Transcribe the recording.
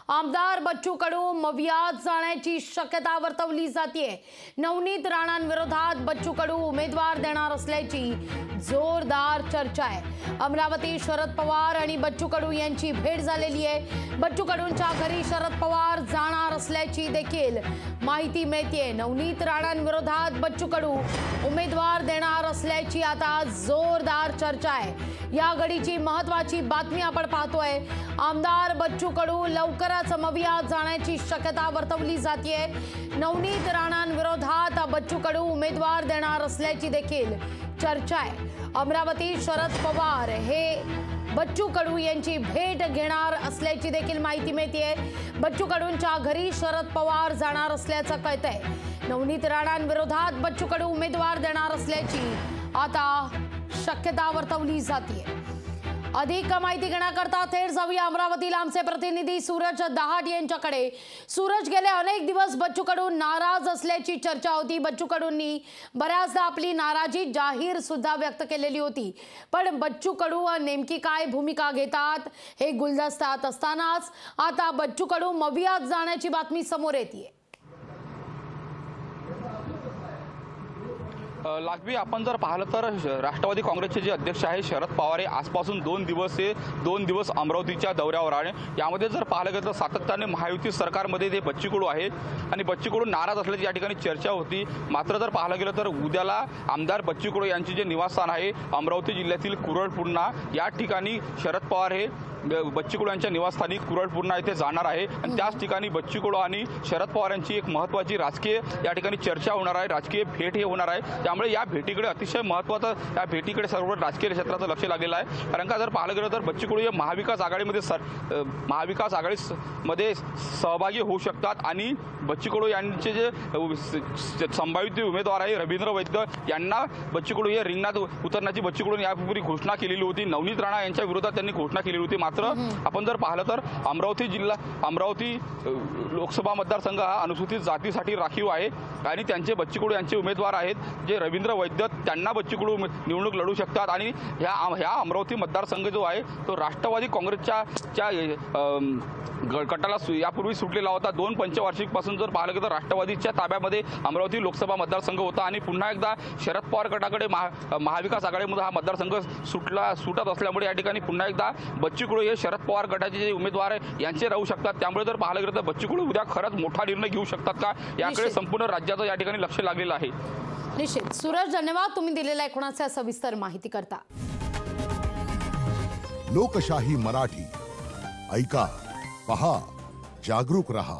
आमदार बच्चू कडू मवियात जाण्याची शक्यता वर्तवली जाते। नवनीत राणांविरोधात बच्चू कडू उमेदवार देणार असल्याची जोरदार चर्चा आहे। अमरावती शरद पवार आणि बच्चू कडू यांची भेट झालेली आहे। बच्चू कडूंच्या घरी शरद पवार जाणार असल्याची देखील माहिती मिळते। नवनीत राणांविरोधात बच्चू कडू उमेदवार देणार असल्याची आता जोरदार चर्चा आहे। या घडीची महत्त्वाची बातमी आपण पाहतोय। आमदार बच्चू कडू लवकरच मवियात जाण्याची शक्यता वर्तवली जाते। नवनीत राणांविरोधात बच्चू कडू उमेदवार देणार असल्याची देखील चर्चा आहे। अमरावती शरद पवार हे बच्चू कडू यांची भेट घेणार असल्याची देखील माहिती मिळते। बच्चू कडूंच्या घरी शरद पवार जाणार असल्याचं कळतंय। नवनीत राणांविरोधात बच्चू कडू उमेदवार देणार असल्याची आता शक्यता वर्तवली जाते। अधिक माहिती घेण्याकरता थेट जाऊया अमरावतीला आमचे प्रतिनिधी सूरज दहाट यांच्याकडे। सूरज, गेले अनेक दिवस बच्चू कडू नाराज असल्याची चर्चा होती। बच्चू कडूंनी बऱ्याचदा आपली नाराजी जाहीर सुद्धा व्यक्त केलेली होती, पण बच्चू कडू नेमकी काय भूमिका घेतात हे गुलदस्त्यात असतानाच आता बच्चू कडू मवियात जाण्याची बातमी समोर येते। लाखवी, आपण जर पाहिलं तर राष्ट्रवादी काँग्रेसचे जे अध्यक्ष आहे शरद पवार हे आजपासून दोन दिवस अमरावतीच्या दौऱ्यावर आहे। यामध्ये जर पाहिलं गेलं तर सातत्याने महायुती सरकारमध्ये ते बच्चू कडू आहेत आणि बच्चू कडू नाराज असल्याची या ठिकाणी चर्चा होती। मात्र जर पाहिलं गेलं तर उद्याला आमदार बच्चू कडू यांचे जे निवासस्थान आहे अमरावती जिल्ह्यातील कुरळ पूर्णा या ठिकाणी शरद पवार हे बच्चू कडू यांच्या निवासस्थानी कुरळ पूर्णा येथे जाणार आहे आणि त्याच ठिकाणी बच्चू कडू आणि शरद पवार यांची एक महत्त्वाची राजकीय या ठिकाणी चर्चा होणार आहे, राजकीय भेट हे होणार आहे। त्यामुळे या भेटीकडे अतिशय महत्त्वाचं, या भेटीकडे सर्व राजकीय क्षेत्राचं लक्ष लागलेलं आहे। कारण का जर पाहिलं गेलं तर बच्चू कडू हे महाविकास आघाडीमध्ये सहभागी होऊ शकतात आणि बच्चू कडू यांचे जे संभावित उमेदवार आहे रवींद्र वैद्य यांना बच्चू कडू हे रिंगणात उतरण्याची बच्चू कडू यापूर्वी घोषणा केलेली होती। नवनीत राणा यांच्या विरोधात त्यांनी घोषणा केलेली होती। मात्र आपण जर पाहिलं तर अमरावती लोकसभा मतदारसंघ हा अनुसूचित जातीसाठी राखीव आहे आणि त्यांचे बच्चू कडू यांचे उमेदवार आहेत जे रवींद्र वैद्य, त्यांना बच्चू कडू निवडणूक लढू शकतात आणि ह्या अमरावती मतदारसंघ जो आहे तो राष्ट्रवादी काँग्रेसच्या गटाला यापूर्वी सुटलेला होता। 2 पंचवार्षिकपासून जर पाहिलं गेलं तर राष्ट्रवादीच्या ताब्यामध्ये अमरावती लोकसभा मतदारसंघ होता आणि पुन्हा एकदा शरद पवार गटाकडे महाविकास आघाडीमध्ये हा मतदारसंघ सुटत असल्यामुळे या ठिकाणी पुन्हा एकदा बच्चू कडू हे शरद पवार गटाचे जे उमेदवार आहे यांचे राहू शकतात। त्यामुळे जर पाहिलं गेलं तर बच्चू कडू उद्या खरंच मोठा निर्णय घेऊ शकतात का, याकडे संपूर्ण राज्याचं या ठिकाणी लक्ष लागलेलं आहे। निश्चित सूरज, धन्यवाद तुम्ही दिलेल्या एकूणाच्या सविस्तर माहिती करता। लोकशाही मराठी ऐका, पहा, जागरूक रहा।